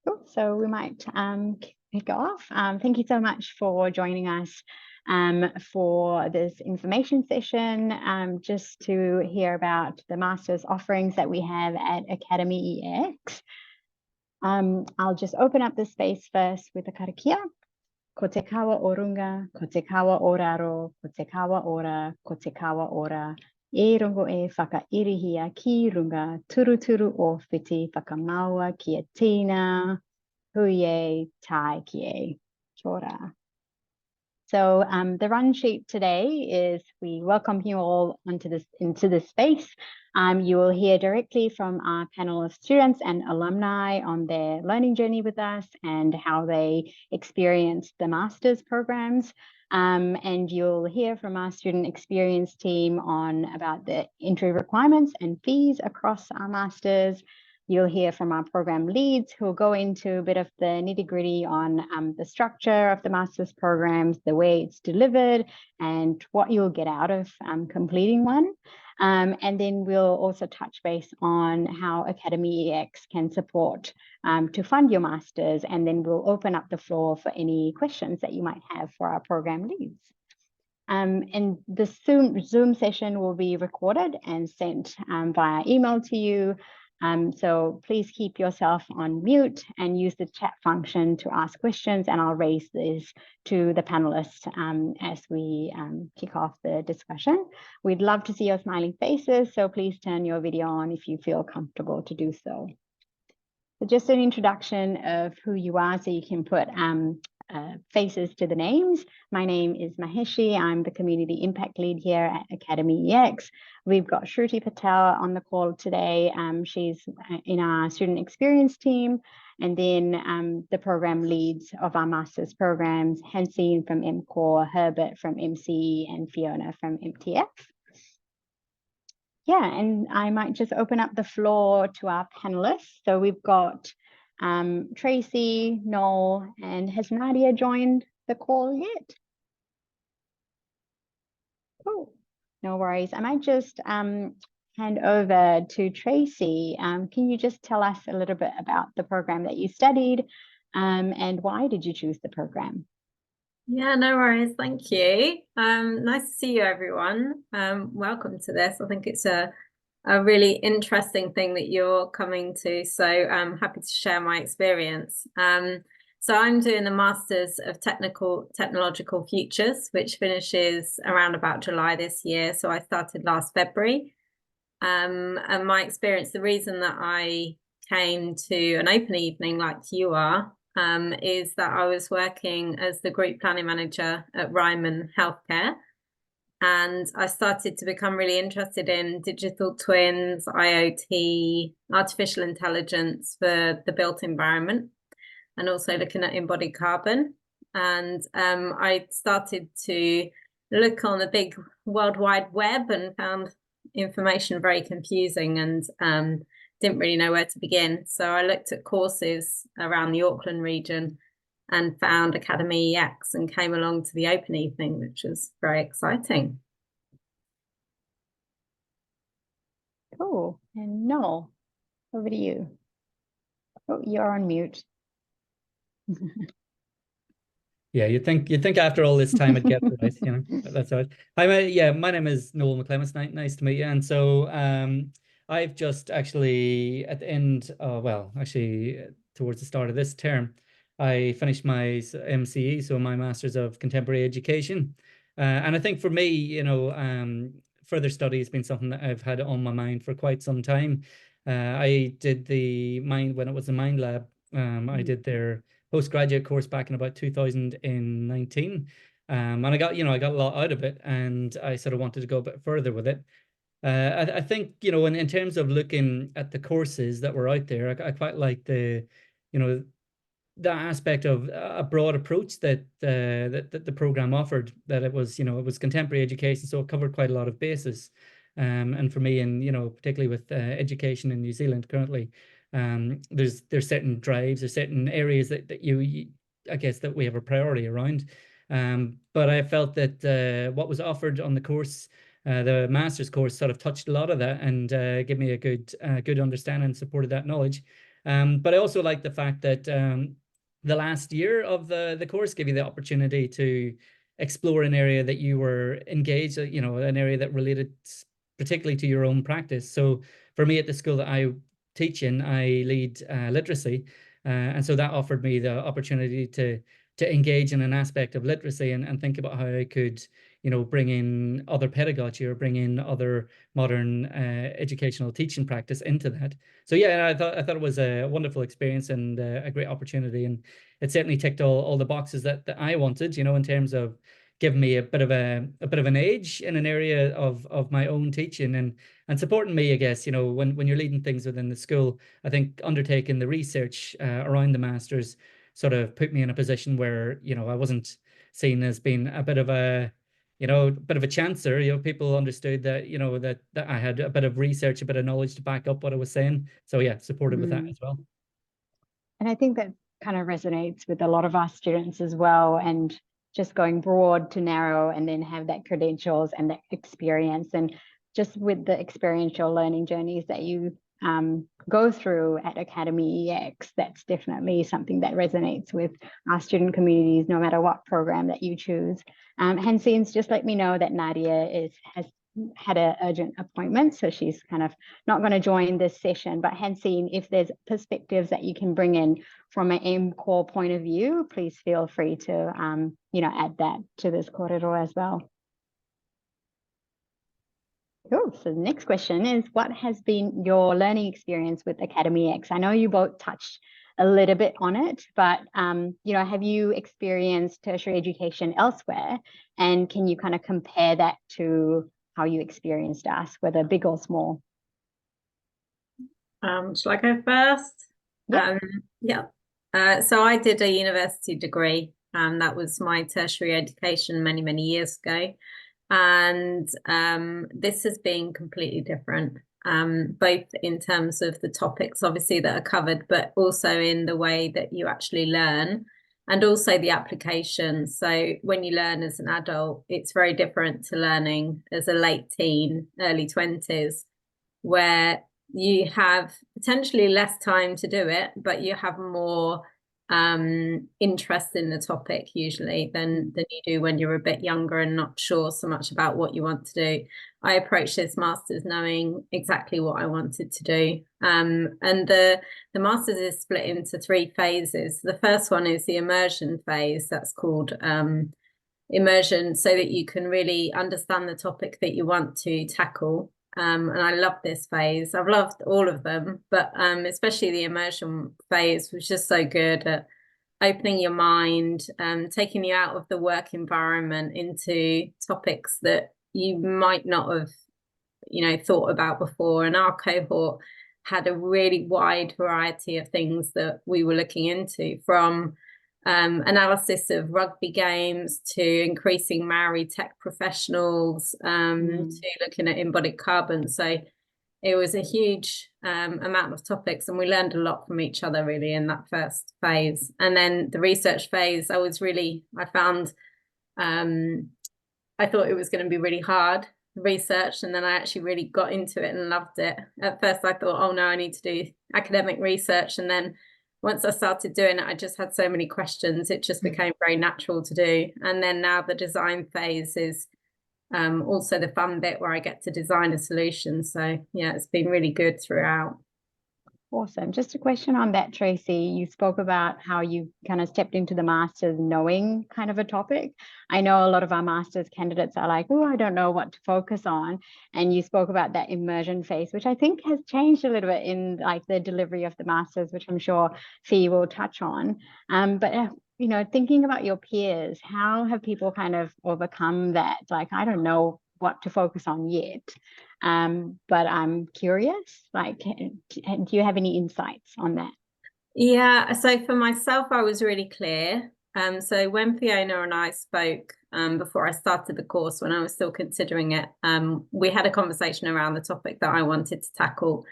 Cool. So we might kick off. Thank you so much for joining us for this information session, just to hear about the master's offerings that we have at academyEX. I'll just open up the space first with a karakia. Ko te kawa orunga, ko te kawa oraro, ko te kawa ora, ko te kawa ora. E rongo e whakairihia ki runga, turuturu o whiti whakamaua ki a tina, huie, tai kie. Kia ora. So the run sheet today is we welcome you all into this space. You will hear directly from our panel of students and alumni on their learning journey with us and how they experienced the master's programs. And you'll hear from our student experience team about the entry requirements and fees across our masters. You'll hear from our program leads who will go into a bit of the nitty-gritty on the structure of the master's programs, the way it's delivered, and what you'll get out of completing one. And then we'll also touch base on how academyEX can support to fund your masters, and then we'll open up the floor for any questions that you might have for our program leads. And the Zoom session will be recorded and sent via email to you. So please keep yourself on mute and use the chat function to ask questions, and I'll raise this to the panelists as we kick off the discussion. We'd love to see your smiling faces, so please turn your video on if you feel comfortable to do so. So just an introduction of who you are so you can put faces to the names. My name is Maheshi. I'm the Community Impact Lead here at academyEX. We've got Shruti Patel on the call today. She's in our student experience team. And then the program leads of our master's programs, Hansine from MCore, Herbert from MCE, and Fiona from MTF. Yeah, and I might just open up the floor to our panelists. So we've got Tracy, Noel, and has Nadia joined the call yet? Cool, no worries. I might just hand over to Tracy. Can you just tell us a little bit about the program that you studied and why did you choose the program? Yeah, no worries. Thank you. Nice to see you, everyone. Welcome to this. I think it's a really interesting thing that you're coming to. So I'm happy to share my experience. So I'm doing the Masters of Technological Futures, which finishes around about July this year. So I started last February. And my experience, the reason that I came to an open evening like you are, is that I was working as the group planning manager at Ryman Healthcare. And I started to become really interested in digital twins, IoT, artificial intelligence for the built environment, and also looking at embodied carbon. And I started to look on the big World Wide Web and found information very confusing and didn't really know where to begin. So I looked at courses around the Auckland region and found academyEX and came along to the open evening, which was very exciting. Cool. And Noel, over to you. Oh, you're on mute. Yeah, you'd think after all this time I'd get it right, you know. That's all right. Hi, my name is Noel McClements. Nice to meet you. And so I've just actually at the end, towards the start of this term, I finished my MCE, so my Masters of Contemporary Education. And I think for me, you know, further study has been something that I've had on my mind for quite some time. I did when it was the Mind Lab, I did their postgraduate course back in about 2019. And I got a lot out of it, and I sort of wanted to go a bit further with it. I think, you know, in terms of looking at the courses that were out there, I quite like the aspect of a broad approach that the program offered, that it was contemporary education, so it covered quite a lot of bases. And for me, and, you know, particularly with education in New Zealand currently, there's certain drives or certain areas that you I guess that we have a priority around. But I felt that what was offered on the course, the master's course, sort of touched a lot of that and gave me a good understanding and supported that knowledge. But I also like the fact that the last year of the course gave you the opportunity to explore an area that you were engaged, you know, an area that related particularly to your own practice. So for me at the school that I teach in, I lead literacy. And so that offered me the opportunity to engage in an aspect of literacy and think about how I could, you know, bring in other pedagogy or bring in other modern educational teaching practice into that. So yeah, I thought it was a wonderful experience and a great opportunity, and it certainly ticked all the boxes that I wanted, you know, in terms of giving me a bit of an edge in an area of my own teaching and supporting me, I guess, you know, when you're leading things within the school. I think undertaking the research around the masters sort of put me in a position where, you know, I wasn't seen as being a bit of a, you know, bit of a chancer. You know, people understood that, you know, that I had a bit of research, a bit of knowledge to back up what I was saying. So yeah, supported with that as well. And I think that kind of resonates with a lot of our students as well, and just going broad to narrow and then have that credentials and that experience. And just with the experiential learning journeys that you go through at academyEX, that's definitely something that resonates with our student communities, no matter what program that you choose. Hansine's just let me know that Nadia has had an urgent appointment, so she's kind of not going to join this session. But Hansine, if there's perspectives that you can bring in from an MCore point of view, please feel free to you know, add that to this corridor as well. Cool. So the next question is, what has been your learning experience with academyEX? I know you both touched a little bit on it, but you know, have you experienced tertiary education elsewhere? And can you kind of compare that to how you experienced us, whether big or small? Shall I go first? Yeah. So I did a university degree. That was my tertiary education many years ago. And this has been completely different, both in terms of the topics, obviously, that are covered, but also in the way that you actually learn and also the application. So when you learn as an adult, it's very different to learning as a late teen, early 20s, where you have potentially less time to do it, but you have more interest in the topic usually than you do when you're a bit younger and not sure so much about what you want to do. I approached this master's knowing exactly what I wanted to do, and the master's is split into 3 phases. The first one is the immersion phase. That's called immersion, so that you can really understand the topic that you want to tackle. And I love this phase. I've loved all of them, but especially the immersion phase was just so good at opening your mind, taking you out of the work environment into topics that you might not have, you know, thought about before. And our cohort had a really wide variety of things that we were looking into, from analysis of rugby games to increasing Maori tech professionals, to looking at embodied carbon. So it was a huge amount of topics, and we learned a lot from each other really in that first phase. And then the research phase, I found I thought it was going to be really hard research, and then I actually really got into it and loved it. At first I thought, oh no, I need to do academic research, and then once I started doing it, I just had so many questions. It just became very natural to do. And then now the design phase is also the fun bit where I get to design a solution. So yeah, it's been really good throughout. Awesome. Just a question on that, Tracy. You spoke about how you kind of stepped into the master's knowing kind of a topic. I know a lot of our master's candidates are like, oh, I don't know what to focus on. And you spoke about that immersion phase, which I think has changed a little bit in like the delivery of the master's, which I'm sure Fee will touch on. But you know, thinking about your peers, how have people kind of overcome that? Like, I don't know what to focus on yet. But I'm curious, like, do you have any insights on that? Yeah, so for myself, I was really clear. So when Fiona and I spoke before I started the course, when I was still considering it, we had a conversation around the topic that I wanted to tackle.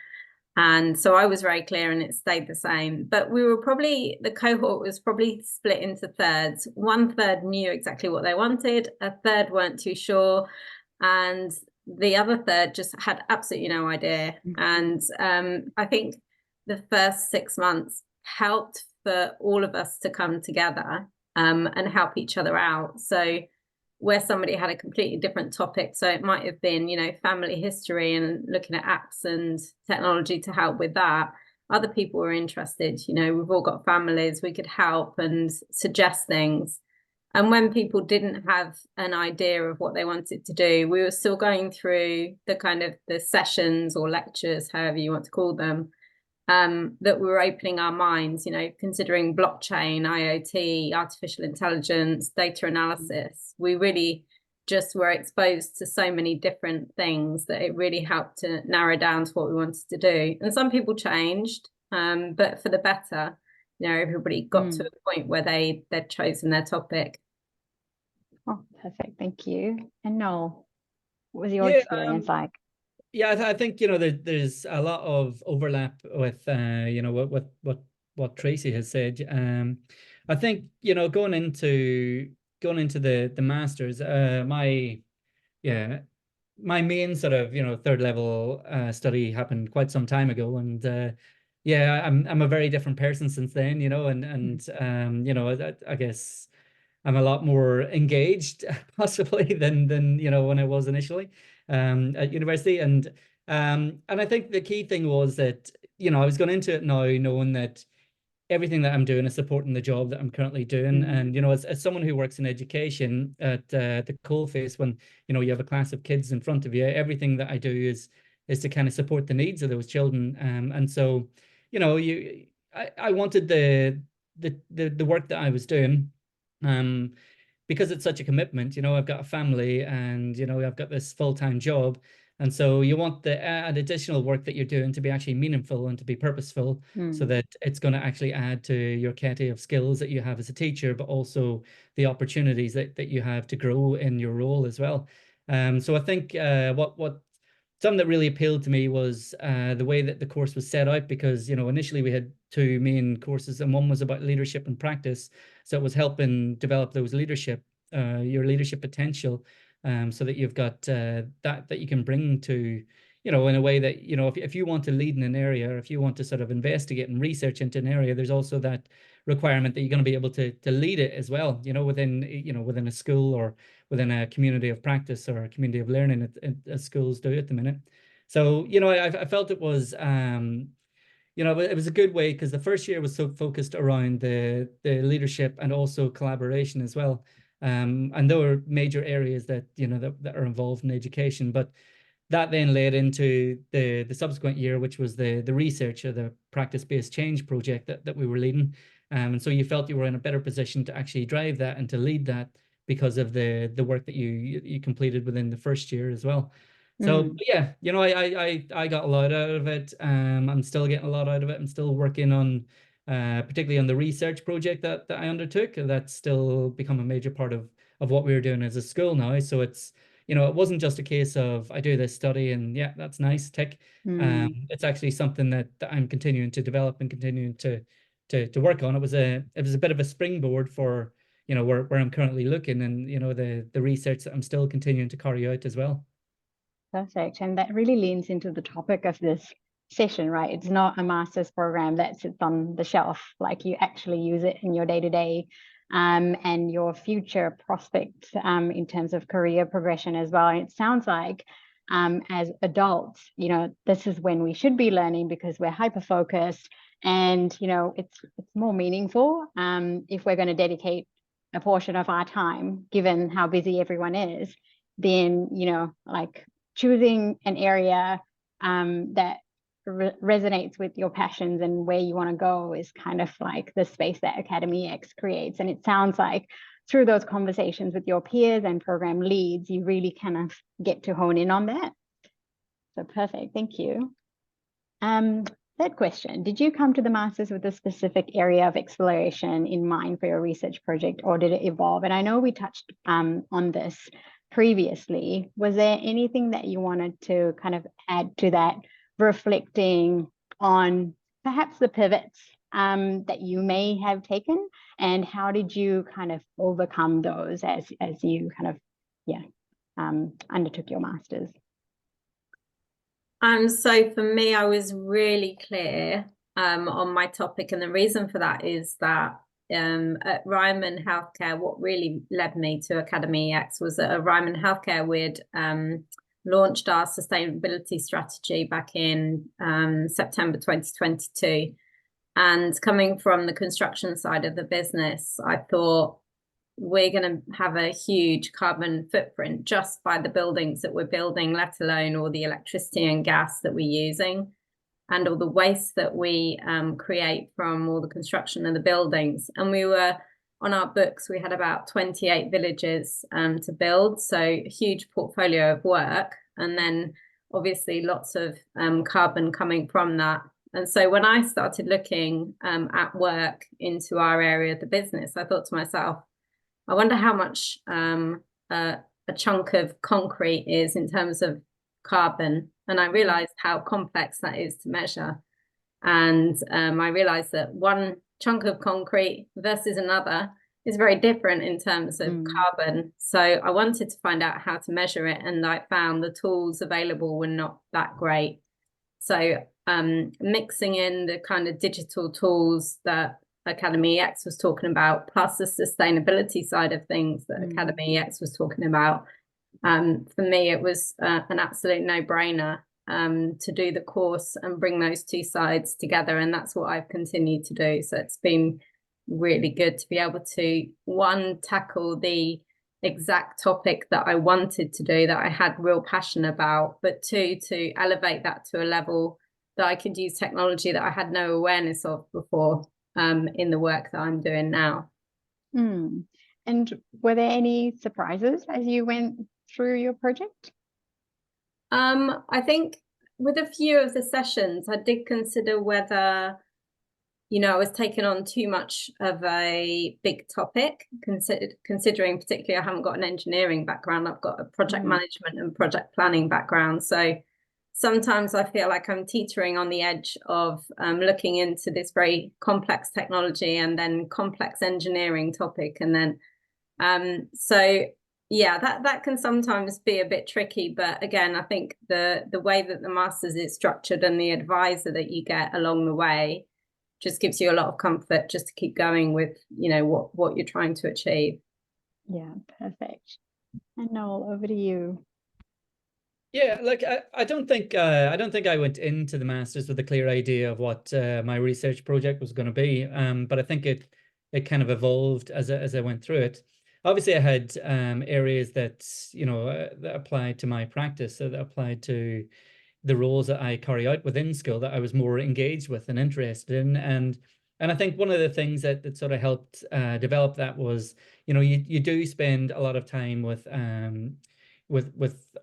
And so I was very clear, and it stayed the same. But the cohort was probably split into thirds. 1/3 knew exactly what they wanted, 1/3 weren't too sure, and the other third just had absolutely no idea. And I think the first 6 months helped for all of us to come together and help each other out. So where somebody had a completely different topic, so it might have been, you know, family history and looking at apps and technology to help with that. Other people were interested, you know, we've all got families, we could help and suggest things. And when people didn't have an idea of what they wanted to do, we were still going through the kind of the sessions or lectures, however you want to call them, that we were opening our minds, you know, considering blockchain, IoT, artificial intelligence, data analysis. We really just were exposed to so many different things that it really helped to narrow down to what we wanted to do. And some people changed, but for the better. You know, everybody got to a point where they'd chosen their topic. Oh, perfect. Thank you. And Noel, what was your experience like? Yeah, I think, you know, there's a lot of overlap with you know, what Tracy has said. I think, you know, going into the masters, my main sort of, you know, third level study happened quite some time ago, and yeah, I'm a very different person since then, you know, and you know, I guess I'm a lot more engaged possibly than you know, when I was initially at university, and I think the key thing was that, you know, I was going into it now knowing that everything that I'm doing is supporting the job that I'm currently doing. And, you know, as someone who works in education at the coalface, when, you know, you have a class of kids in front of you, everything that I do is to kind of support the needs of those children. And so, you know, I wanted the work that I was doing, because it's such a commitment. You know, I've got a family, and, you know, I've got this full-time job. And so you want the additional work that you're doing to be actually meaningful and to be purposeful, so that it's going to actually add to your cadre of skills that you have as a teacher, but also the opportunities that you have to grow in your role as well. So I think what something that really appealed to me was the way that the course was set out, because, you know, initially we had two main courses, and one was about leadership and practice. So it was helping develop those your leadership potential, so that you've got that you can bring to, you know, in a way that, you know, if you want to lead in an area, or if you want to sort of investigate and research into an area, there's also that requirement that you're going to be able to lead it as well, you know, within a school, or within a community of practice, or a community of learning, as schools do at the minute. So, you know, I felt it was you know, it was a good way, because the first year was so focused around the leadership and also collaboration as well. And there were major areas that, you know, that are involved in education, but that then led into the subsequent year, which was the research, or the practice-based change project that we were leading. And so you felt you were in a better position to actually drive that and to lead that, because of the work that you completed within the first year as well. So yeah, you know, I got a lot out of it. I'm still getting a lot out of it. I'm still working on particularly on the research project that I undertook. That's still become a major part of what we were doing as a school now. So it's, you know, it wasn't just a case of I do this study and yeah, that's nice, tick. It's actually something that I'm continuing to develop and continuing to work on. It was a bit of a springboard for, you know, where I'm currently looking, and, you know, the research that I'm still continuing to carry out as well. Perfect. And that really leans into the topic of this session, right? It's not a master's program that sits on the shelf. Like, you actually use it in your day-to-day and your future prospects in terms of career progression as well. And it sounds like as adults, you know, this is when we should be learning, because we're hyper-focused, and, you know, it's more meaningful if we're going to dedicate a portion of our time, given how busy everyone is, then, you know, like, choosing an area that resonates with your passions and where you want to go is kind of like the space that academyEX creates. And it sounds like through those conversations with your peers and program leads, you really kind of get to hone in on that. So perfect, thank you. Third question, did you come to the Masters with a specific area of exploration in mind for your research project, or did it evolve? And I know we touched on this previously. Was there anything that you wanted to kind of add to that, reflecting on perhaps the pivots that you may have taken, and how did you kind of overcome those as you kind of undertook your Masters? So for me, I was really clear on my topic. And the reason for that is that at Ryman Healthcare, what really led me to academyEX was at Ryman Healthcare, we'd launched our sustainability strategy back in September 2022. And coming from the construction side of the business, I thought we're going to have a huge carbon footprint just by the buildings that we're building, let alone all the electricity and gas that we're using and all the waste that we create from all the construction of the buildings. And we were on our books, we had about 28 villages to build, so a huge portfolio of work, and then obviously lots of carbon coming from that. And so when I started looking at work into our area of the business, I thought to myself, I wonder how much a chunk of concrete is in terms of carbon. And I realized how complex that is to measure. And I realized that one chunk of concrete versus another is very different in terms of carbon. So I wanted to find out how to measure it. And I found the tools available were not that great. So mixing in the kind of digital tools that academyEX was talking about, plus the sustainability side of things that academyEX was talking about, for me, it was an absolute no-brainer to do the course and bring those two sides together. And that's what I've continued to do. So it's been really good to be able to, one, tackle the exact topic that I wanted to do, that I had real passion about, but two, to elevate that to a level that I could use technology that I had no awareness of before in the work that I'm doing now. And were there any surprises as you went through your project? I think with a few of the sessions, I did consider whether, you know, I was taking on too much of a big topic, considering particularly I haven't got an engineering background. I've got a project management and project planning background. So sometimes I feel like I'm teetering on the edge of looking into this very complex technology and then complex engineering topic. And then, so yeah, that can sometimes be a bit tricky. But again, I think the way that the master's is structured and the advisor that you get along the way just gives you a lot of comfort just to keep going with, you know, what you're trying to achieve. Yeah, perfect. And Noel, over to you. Yeah, like I don't think I went into the master's with a clear idea of what my research project was going to be. But I think it kind of evolved as I went through it. Obviously, I had areas that, you know, that applied to my practice, that applied to the roles that I carry out within school that I was more engaged with and interested in. And I think one of the things that sort of helped develop that was, you know, you do spend a lot of time with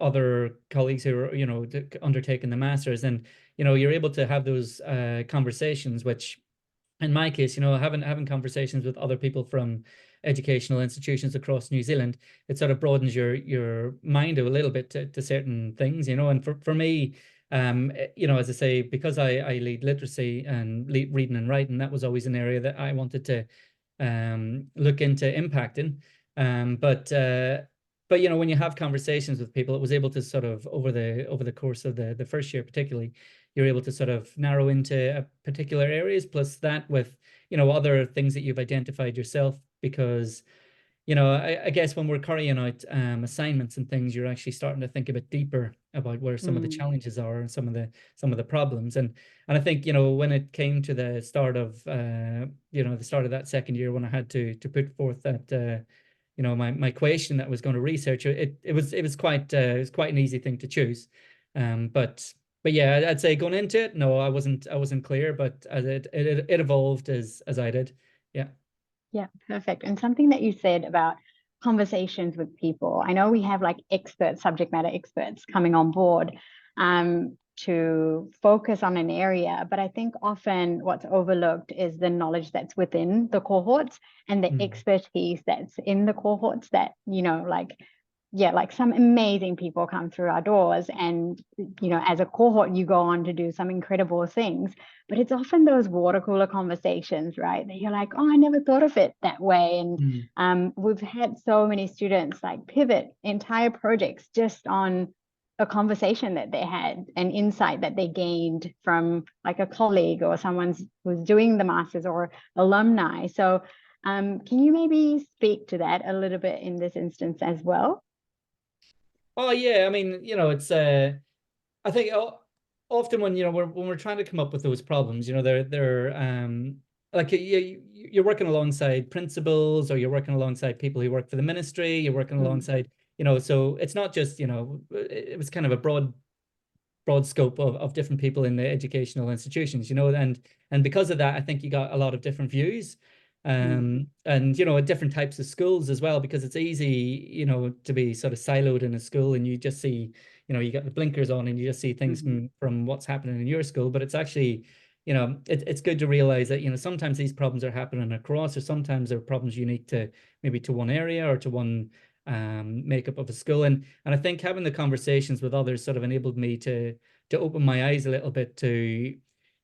other colleagues who are, you know, undertaking the masters, and, you know, you're able to have those conversations, which in my case, you know, having conversations with other people from educational institutions across New Zealand, it sort of broadens your mind a little bit to certain things, you know. And for me, you know, as I say, because I lead literacy and lead reading and writing, that was always an area that I wanted to look into impacting. But you know, when you have conversations with people, it was able to sort of over the course of the first year, particularly, you're able to sort of narrow into particular areas, plus that with, you know, other things that you've identified yourself. Because, you know, I guess when we're carrying out assignments and things, you're actually starting to think a bit deeper about where some of the challenges are and some of the problems. And I think, you know, when it came to the start of you know, the start of that second year, when I had to put forth that you know, my question that I was going to research, it was quite an easy thing to choose. But yeah, I'd say going into it, no, I wasn't clear, but as it evolved as I did. Yeah. Yeah, perfect. And something that you said about conversations with people, I know we have like experts, subject matter experts coming on board to focus on an area, but I think often what's overlooked is the knowledge that's within the cohorts and the expertise that's in the cohorts that, you know, like, yeah, like some amazing people come through our doors, and, you know, as a cohort, you go on to do some incredible things. But it's often those water cooler conversations, right? That you're like, oh, I never thought of it that way. And we've had so many students like pivot entire projects just on a conversation that they had, an insight that they gained from like a colleague or someone who's doing the masters or alumni. So can you maybe speak to that a little bit in this instance as well? Oh yeah, I mean, it's I think often when when we're trying to come up with those problems, they're like you're working alongside principals, or you're working alongside people who work for the ministry, you're working alongside, so it's not just, it was kind of a broad scope of different people in the educational institutions, and because of that, I think you got a lot of different views, and different types of schools as well, because it's easy, to be sort of siloed in a school, and you just see, you got the blinkers on and you just see things from what's happening in your school. But it's actually, it's good to realize that, sometimes these problems are happening across, or sometimes they're problems unique to maybe to one area or to one makeup of a school. And I think having the conversations with others sort of enabled me to open my eyes a little bit to,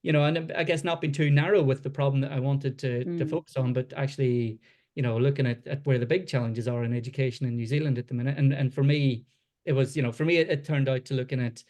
and I guess not being too narrow with the problem that I wanted to focus on, but actually, looking at where the big challenges are in education in New Zealand at the minute. And for me, it was, for me, it turned out to looking at,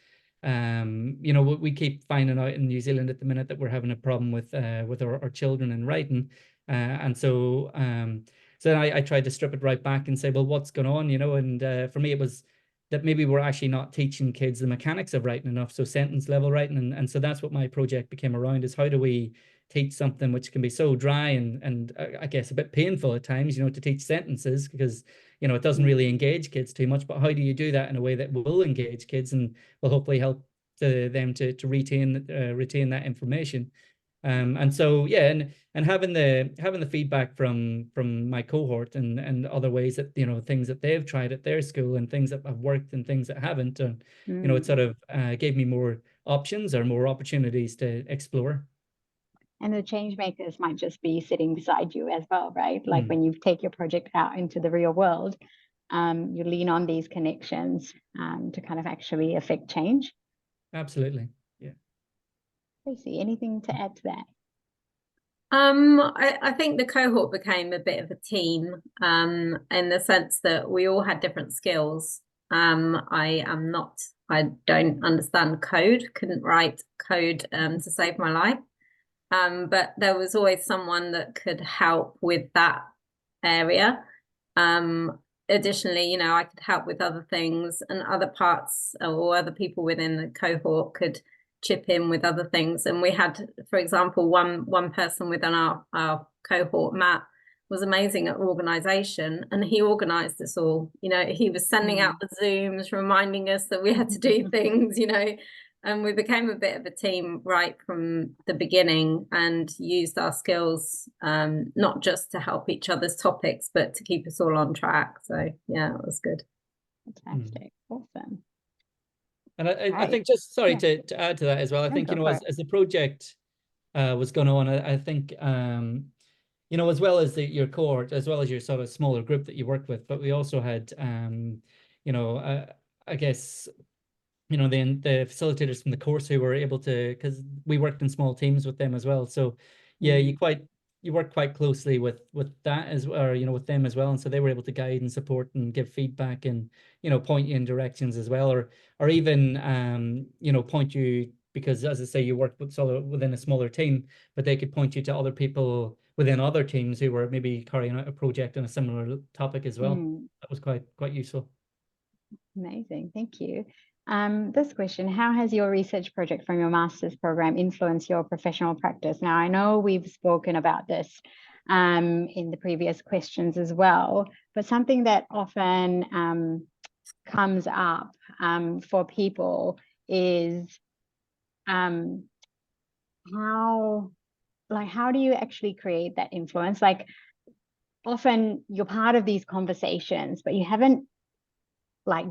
we keep finding out in New Zealand at the minute that we're having a problem with our children in writing. And so then I tried to strip it right back and say, well, what's going on, and for me, it was that maybe we're actually not teaching kids the mechanics of writing enough, so sentence level writing. And so that's what my project became around, is how do we teach something which can be so dry and I guess a bit painful at times, to teach sentences, because, it doesn't really engage kids too much. But how do you do that in a way that will engage kids and will hopefully help them to retain that information? And so yeah, and having the feedback from my cohort and other ways that, things that they've tried at their school and things that have worked and things that haven't, and it sort of gave me more options or more opportunities to explore. And the change makers might just be sitting beside you as well, right? Like when you take your project out into the real world, you lean on these connections to kind of actually affect change. Absolutely. Yeah. Tracy, anything to add to that? I think the cohort became a bit of a team, in the sense that we all had different skills. I don't understand code, couldn't write code to save my life. But there was always someone that could help with that area. Additionally, I could help with other things, and other parts or other people within the cohort could chip in with other things. And we had, for example, one person within our cohort, Matt, was amazing at organisation, and he organised us all. He was sending out the Zooms, reminding us that we had to do things, and we became a bit of a team right from the beginning, and used our skills not just to help each other's topics, but to keep us all on track. So yeah, it was good. Fantastic. Awesome. And I think, just to add to that as well, I think, as the project was going on, I think, as well as your cohort, as well as your sort of smaller group that you worked with, but we also had, I guess, the facilitators from the course who were able to, because we worked in small teams with them as well. So yeah, you work quite closely with that as well, or with them as well, and so they were able to guide and support and give feedback and point you in directions as well, or even point you, because as I say, you work within a smaller team, but they could point you to other people within other teams who were maybe carrying out a project on a similar topic as well. That was quite useful. Amazing, thank you. This question: how has your research project from your master's program influenced your professional practice? Now, I know we've spoken about this in the previous questions as well, but something that often comes up for people is how do you actually create that influence? Like, often you're part of these conversations, but you haven't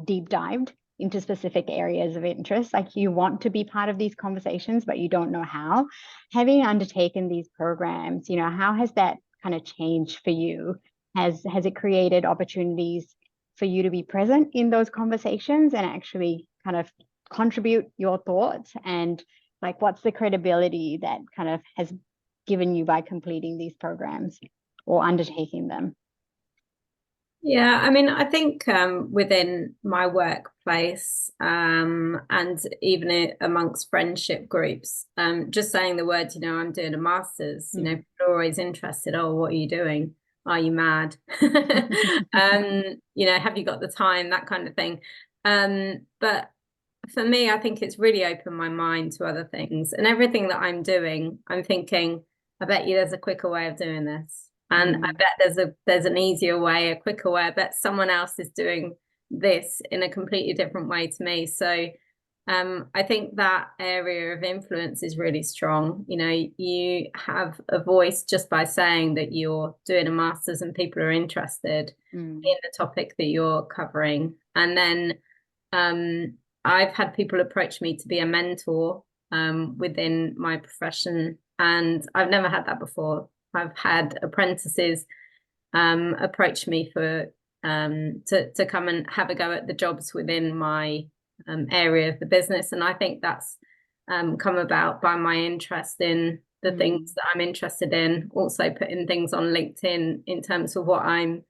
deep dived into specific areas of interest. Like, you want to be part of these conversations, but you don't know how. Having undertaken these programs, how has that kind of changed for you? Has it created opportunities for you to be present in those conversations and actually kind of contribute your thoughts? And what's the credibility that kind of has given you by completing these programs or undertaking them? Yeah, I mean, I think within my workplace and even amongst friendship groups, just saying the words, I'm doing a master's, people are always interested. Oh, what are you doing? Are you mad? Have you got the time? That kind of thing. But for me, I think it's really opened my mind to other things, and everything that I'm doing, I'm thinking, I bet you there's a quicker way of doing this. And I bet there's an easier way, a quicker way. I bet someone else is doing this in a completely different way to me. So I think that area of influence is really strong. You have a voice just by saying that you're doing a master's and people are interested in the topic that you're covering. And then I've had people approach me to be a mentor within my profession, and I've never had that before. I've had apprentices approach me for to come and have a go at the jobs within my area of the business, and I think that's come about by my interest in the things that I'm interested in. Also putting things on LinkedIn in terms of what I'm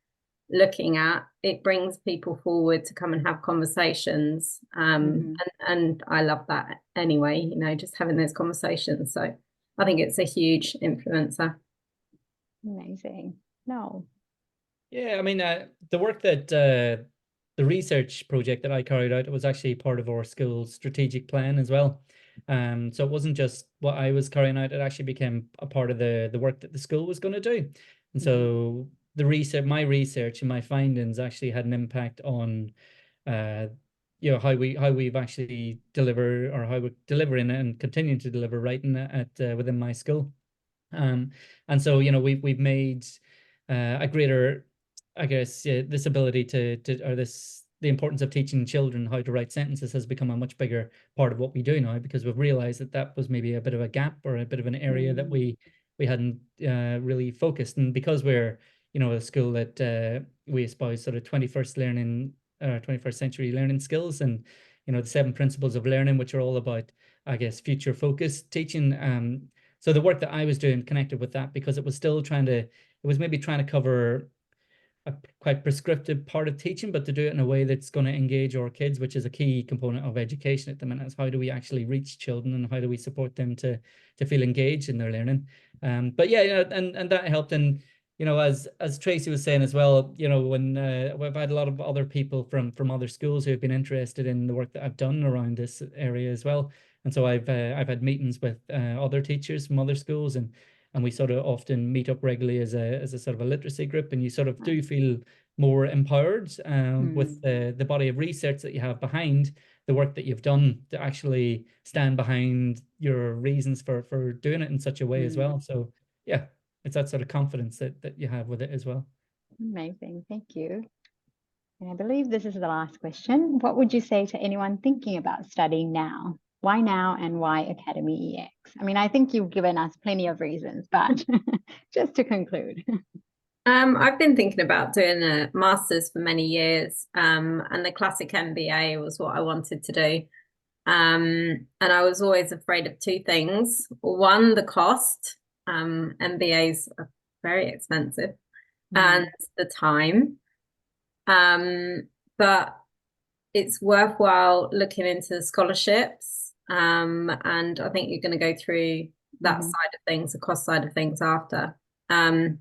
looking at, it brings people forward to come and have conversations, and I love that anyway, just having those conversations. So I think it's a huge influencer. Amazing. No. Yeah, I mean, the work that the research project that I carried out, it was actually part of our school's strategic plan as well. So it wasn't just what I was carrying out, it actually became a part of the work that the school was going to do. And so my research and my findings actually had an impact on how we've actually deliver, or how we're delivering and continuing to deliver writing at within my school. And so we've made a greater, I guess, this ability the importance of teaching children how to write sentences has become a much bigger part of what we do now, because we've realized that was maybe a bit of a gap or a bit of an area that we hadn't really focused. And because we're a school that we espouse sort of 21st century learning skills, and the 7 principles of learning, which are all about, I guess, future focused teaching. So the work that I was doing connected with that, because it was maybe trying to cover a quite prescriptive part of teaching, but to do it in a way that's going to engage our kids, which is a key component of education at the minute. Is how do we actually reach children, and how do we support them to feel engaged in their learning? But yeah, and that helped. And as Tracy was saying as well, when we've had a lot of other people from other schools who have been interested in the work that I've done around this area as well. And so I've had meetings with other teachers from other schools, and we sort of often meet up regularly as a sort of a literacy group, and you sort of do feel more empowered with the body of research that you have behind the work that you've done, to actually stand behind your reasons for doing it in such a way as well. So yeah, it's that sort of confidence that you have with it as well. Amazing, thank you. And I believe this is the last question. What would you say to anyone thinking about studying now? Why now, and why academyEX? I mean, I think you've given us plenty of reasons, but just to conclude. I've been thinking about doing a master's for many years, and the classic MBA was what I wanted to do. And I was always afraid of 2 things. One, the cost. MBAs are very expensive, and the time. But it's worthwhile looking into the scholarships. And I think you're going to go through that side of things, the cost side of things after. And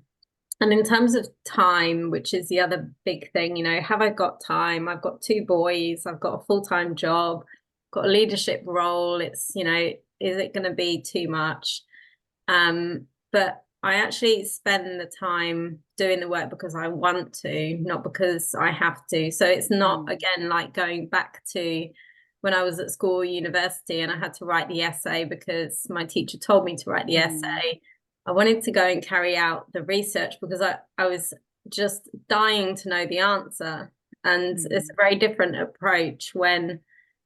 in terms of time, which is the other big thing, have I got time? I've got 2 boys, I've got a full-time job, got a leadership role. It's, is it going to be too much? But I actually spend the time doing the work because I want to, not because I have to. So it's not, again, like going back to when I was at school or university and I had to write the essay because my teacher told me to write the essay. I wanted to go and carry out the research because I was just dying to know the answer. And it's a very different approach when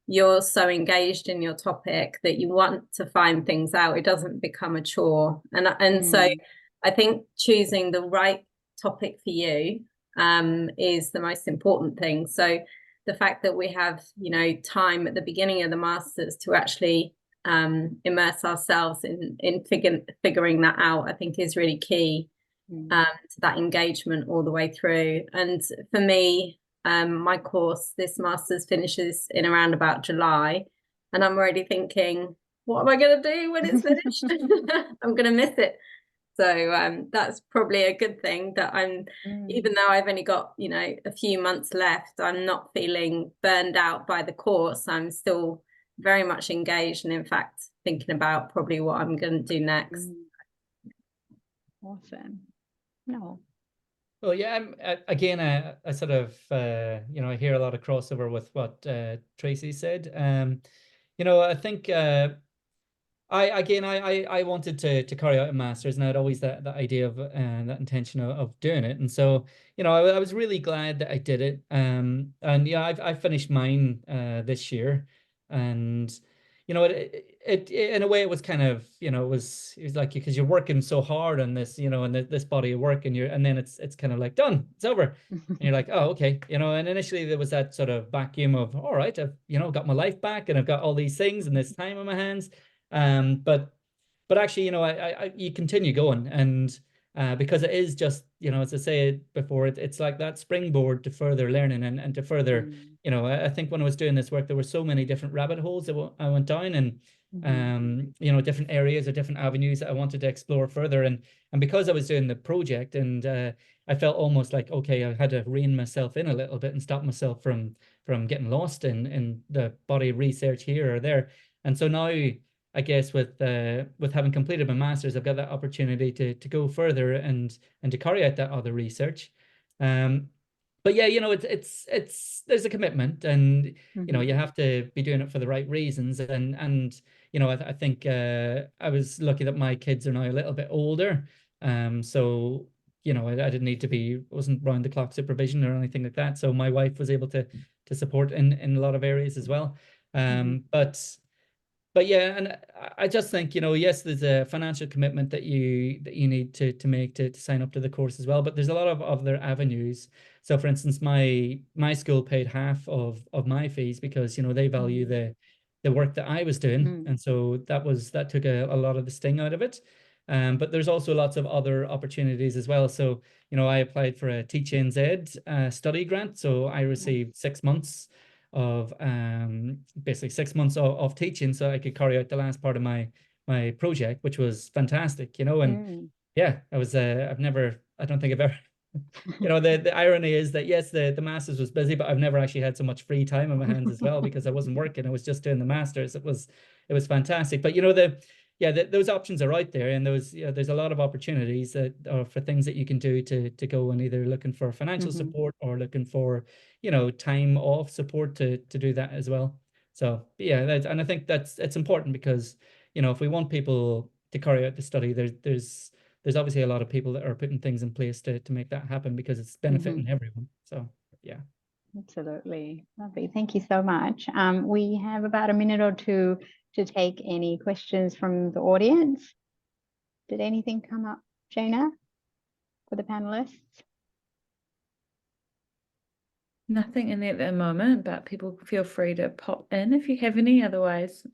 you're so engaged in your topic that you want to find things out. It doesn't become a chore. And so I think choosing the right topic for you is the most important thing. So the fact that we have, time at the beginning of the masters to actually immerse ourselves in figuring that out, I think is really key. to that engagement all the way through. And for me, my course, this master's, finishes in around about July, and I'm already thinking, what am I going to do when it's finished? I'm going to miss it. So that's probably a good thing, that I'm, even though I've only got, you know, a few months left, I'm not feeling burned out by the course. I'm still very much engaged, and in fact thinking about probably what I'm going to do next. Awesome. No. Well, yeah, again, I sort of, you know, I hear a lot of crossover with what Tracy said. You know, I think I wanted to carry out a master's, and I had always that idea of that intention of doing it. And so, you know, I was really glad that I did it. And yeah, I finished mine this year, and you know, it in a way it was kind of, you know, it was like, because you're working so hard on this, you know, and this body of work, and then it's kind of like done, it's over. And you're like, oh, okay, you know. And initially there was that sort of vacuum of, all right, I've, you know, got my life back, and I've got all these things and this time on my hands. But actually, you know, you continue going, and because it is just, you know, as I said before, it's like that springboard to further learning and to further, you know, I think when I was doing this work, there were so many different rabbit holes that I went down, and you know, different areas or different avenues that I wanted to explore further, and because I was doing the project, and I felt almost like, okay, I had to rein myself in a little bit and stop myself from getting lost in the body of research here or there. And so now, I guess with having completed my master's, I've got that opportunity to go further and to carry out that other research. But yeah, you know, it's there's a commitment, and you know, you have to be doing it for the right reasons. And you know, I think I was lucky that my kids are now a little bit older, so you know, I didn't need to be, wasn't round the clock supervision or anything like that. So my wife was able to support in a lot of areas as well. But yeah, and I just think, you know, yes, there's a financial commitment that you need to make to sign up to the course as well. But there's a lot of other avenues. So, for instance, my school paid half of my fees because, you know, they value the work that I was doing, and so that took a lot of the sting out of it. But there's also lots of other opportunities as well. So, you know, I applied for a Teach NZ study grant, so I received 6 months of basically 6 months of teaching, so I could carry out the last part of my project, which was fantastic, you know. And yeah, I don't think I've ever you know, the irony is that yes, the masters was busy, but I've never actually had so much free time on my hands as well, because I wasn't working, I was just doing the masters. It was fantastic. But you know, those options are out there, and there's a lot of opportunities that are for things that you can do to go, and either looking for financial support or looking for, you know, time off support to do that as well. So yeah, and I think it's important, because you know, if we want people to carry out the study, there's obviously a lot of people that are putting things in place to make that happen, because it's benefiting everyone. So yeah. Absolutely. Lovely. Thank you so much. We have about a minute or two to take any questions from the audience. Did anything come up, Jana, for the panelists? Nothing in there at the moment, but people feel free to pop in if you have any. Otherwise,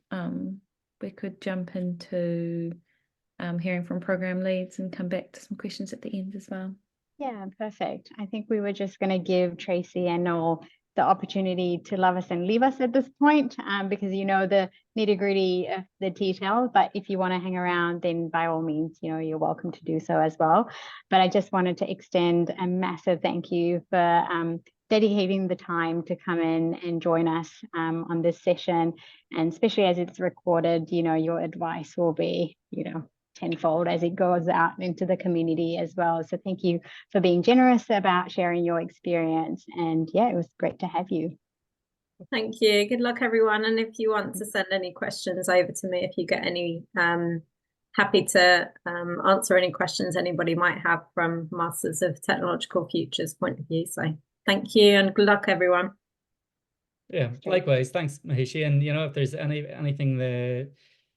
we could jump into hearing from program leads and come back to some questions at the end as well. Yeah, perfect. I think we were just going to give Tracy and Noel the opportunity to love us and leave us at this point, because you know the nitty-gritty of the detail. But if you want to hang around, then by all means, you know, you're welcome to do so as well. But I just wanted to extend a massive thank you for dedicating the time to come in and join us on this session. And especially as it's recorded, you know, your advice will be, you know, tenfold as it goes out into the community as well. So thank you for being generous about sharing your experience. And yeah, it was great to have you. Thank you. Good luck, everyone. And if you want to send any questions over to me, if you get any, happy to answer any questions anybody might have from Masters of Technological Futures point of view. So thank you, and good luck, everyone. Yeah, likewise. Thanks, Mahishi. And you know, if there's anything that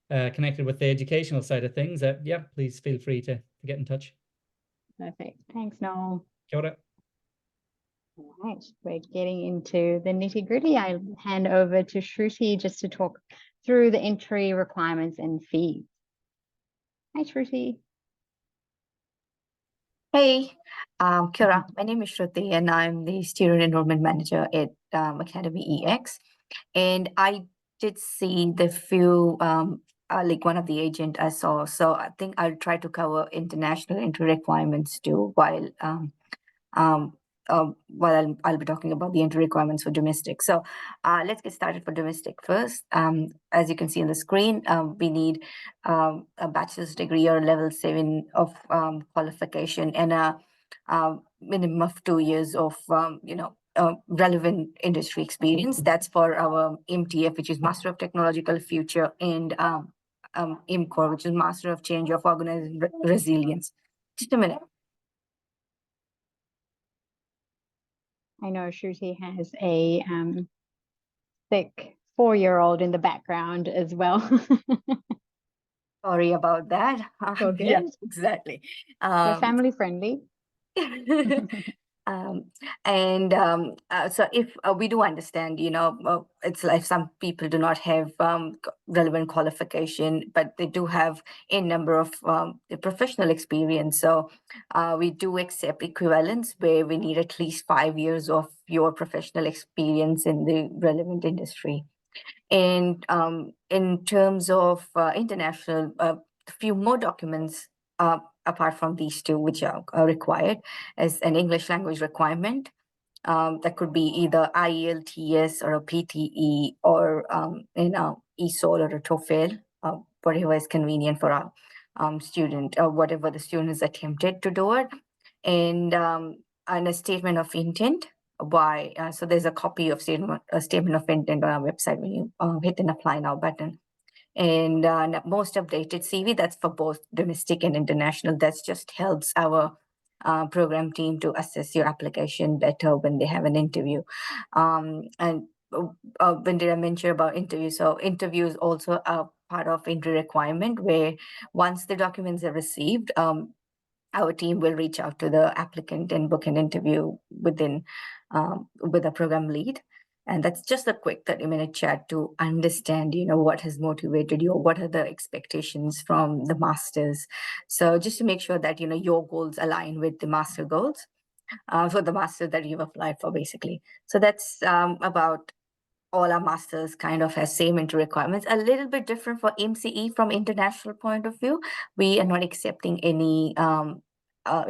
connected with the educational side of things, yeah, please feel free to get in touch. Perfect. Thanks, Noel. Kia ora. All right, we're getting into the nitty-gritty. I hand over to Shruti just to talk through the entry requirements and fees. Hi, Shruti. Hey, Kira, my name is Shruti and I'm the Student Enrollment Manager at academyEX. And I did see the few, like one of the agent I saw. So I think I'll try to cover international entry requirements too um, I'll be talking about the entry requirements for domestic. So let's get started for domestic first. As you can see on the screen, we need a bachelor's degree or level 7 of qualification and a minimum of 2 years of, relevant industry experience. That's for our MTF, which is Master of Technological Future, and MCOR, which is Master of Change of Organizational Resilience. Just a minute. I know Shruti has a thick 4-year-old in the background as well. Sorry about that. All good. Yeah, exactly. We're family friendly. So if we do understand, it's like some people do not have relevant qualification, but they do have a number of professional experience. So we do accept equivalence where we need at least 5 years of your professional experience in the relevant industry. And in terms of international, a few more documents apart from these two, which are required, as an English language requirement. That could be either IELTS or a PTE or ESOL or a TOEFL, whatever is convenient for our student or whatever the student is attempted to do it, and a statement of intent. Why? So there's a copy of a statement of intent on our website when you hit an apply now button. And most updated CV, that's for both domestic and international. That just helps our program team to assess your application better when they have an interview. And when did I mention about interviews? So interview is also a part of entry requirement where once the documents are received, our team will reach out to the applicant and book an interview with a program lead. And that's just a quick 30-minute chat to understand, what has motivated you, or what are the expectations from the masters. So just to make sure that, your goals align with the master goals for the master that you've applied for, basically. So that's about all our masters kind of has same entry requirements. A little bit different for MCE from international point of view. We are not accepting any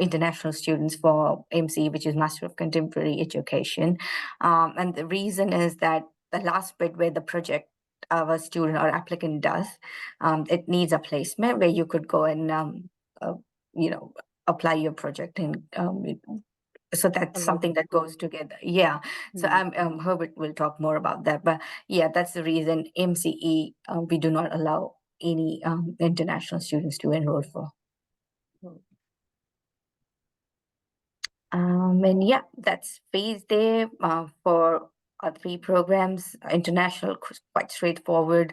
international students for MCE, which is Master of Contemporary Education. And the reason is that the last bit where the project our student or applicant does, it needs a placement where you could go and, apply your project and so that's something that goes together. Yeah. So Herbert will talk more about that. But yeah, that's the reason MCE, we do not allow any international students to enroll for. And yeah, that's phase there for our 3 programs. International, quite straightforward,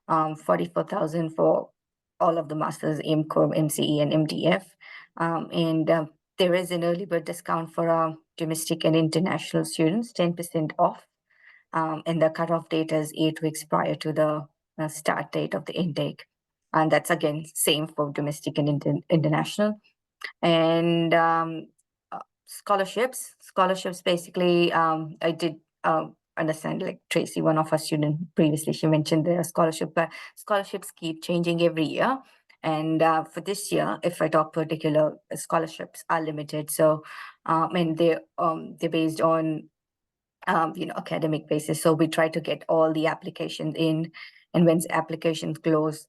44,000 for all of the masters, MCOR, MCE, and MDF. And there is an early bird discount for our domestic and international students, 10% off. And the cutoff date is 8 weeks prior to the start date of the intake. And that's again, same for domestic and international. And scholarships basically, I did understand, like Tracy, one of our students previously, she mentioned the scholarship, but scholarships keep changing every year. And for this year, if I talk particular, scholarships are limited. So and they're based on academic basis. So we try to get all the applications in, and when applications close,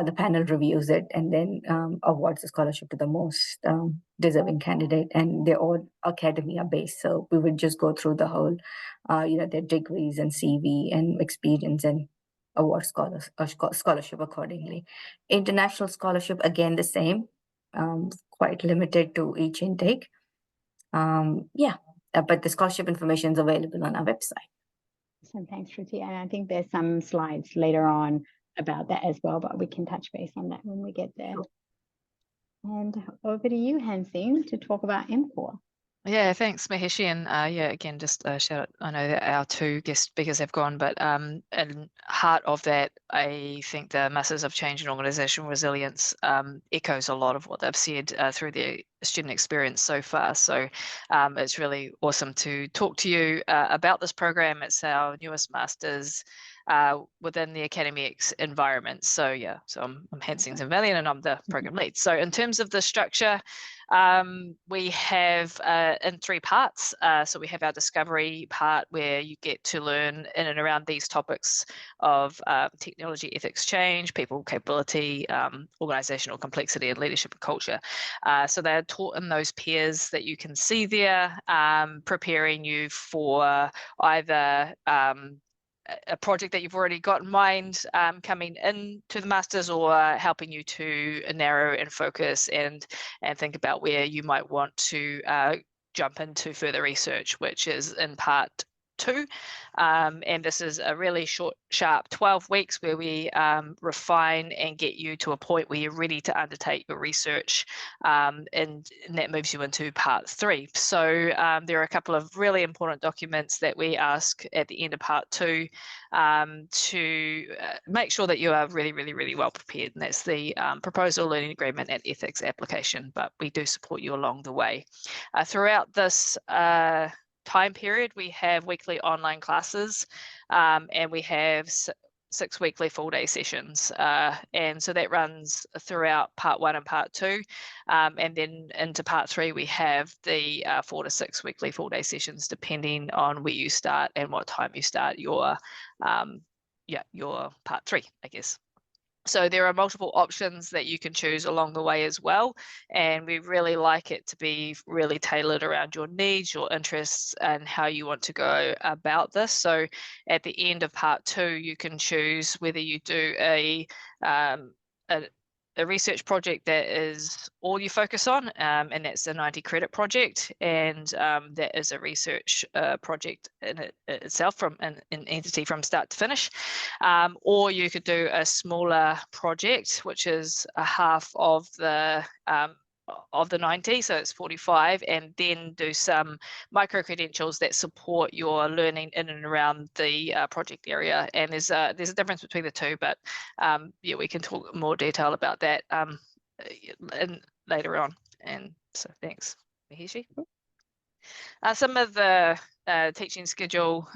the panel reviews it and then awards the scholarship to the most deserving candidate, and they're all academia based. So we would just go through the whole, their degrees and CV and experience and award scholarship accordingly. International scholarship, again, the same, quite limited to each intake. But the scholarship information is available on our website. So thanks, Shruti. And I think there's some slides later on about that as well, but we can touch base on that when we get there. Sure. And over to you, Hansine, to talk about MCOR. Yeah, thanks, Maheshi. And yeah, again, just a shout out. I know that our two guest speakers have gone, but in heart of that, I think the Masters of Change and Organisational Resilience echoes a lot of what they've said through their student experience so far. So it's really awesome to talk to you about this program. It's our newest Masters within the academyEX environment. So yeah, so I'm Hans Sington-Valian and I'm the program lead. So in terms of the structure, we have in 3 parts. So we have our discovery part where you get to learn in and around these topics of technology, ethics, change, people capability, organizational complexity, and leadership and culture. So they're taught in those pairs that you can see there, preparing you for either a project that you've already got in mind coming into the Masters, or helping you to narrow and focus and think about where you might want to jump into further research, which is in part 2. And this is a really short, sharp 12 weeks where we refine and get you to a point where you're ready to undertake your research, and that moves you into part 3. So there are a couple of really important documents that we ask at the end of part 2 to make sure that you are really, really, really well prepared. And that's the proposal, learning agreement, and ethics application. But we do support you along the way. Throughout this time period, we have weekly online classes, and we have 6 weekly full-day sessions, and so that runs throughout part 1 and part 2, and then into part 3 we have the 4 to 6 weekly full-day sessions, depending on where you start and what time you start your part 3, I guess. So there are multiple options that you can choose along the way as well, and we really like it to be really tailored around your needs, your interests, and how you want to go about this. So at the end of part 2, you can choose whether you do a research project that is all you focus on, and that's a 90 credit project, and that is a research project in itself, from an entity from start to finish, or you could do a smaller project, which is a half of the 90, so it's 45, and then do some micro credentials that support your learning in and around the project area. And there's a difference between the two, but yeah, we can talk more detail about that later on. And so thanks, Maheshi. Some of the teaching schedule,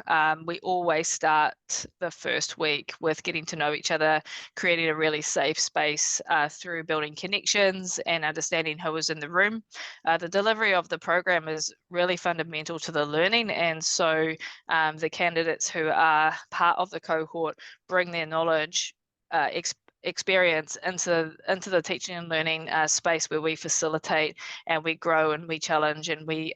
we always start the first week with getting to know each other, creating a really safe space through building connections and understanding who is in the room. The delivery of the program is really fundamental to the learning, and so the candidates who are part of the cohort bring their knowledge, experience into the teaching and learning space where we facilitate and we grow and we challenge, and we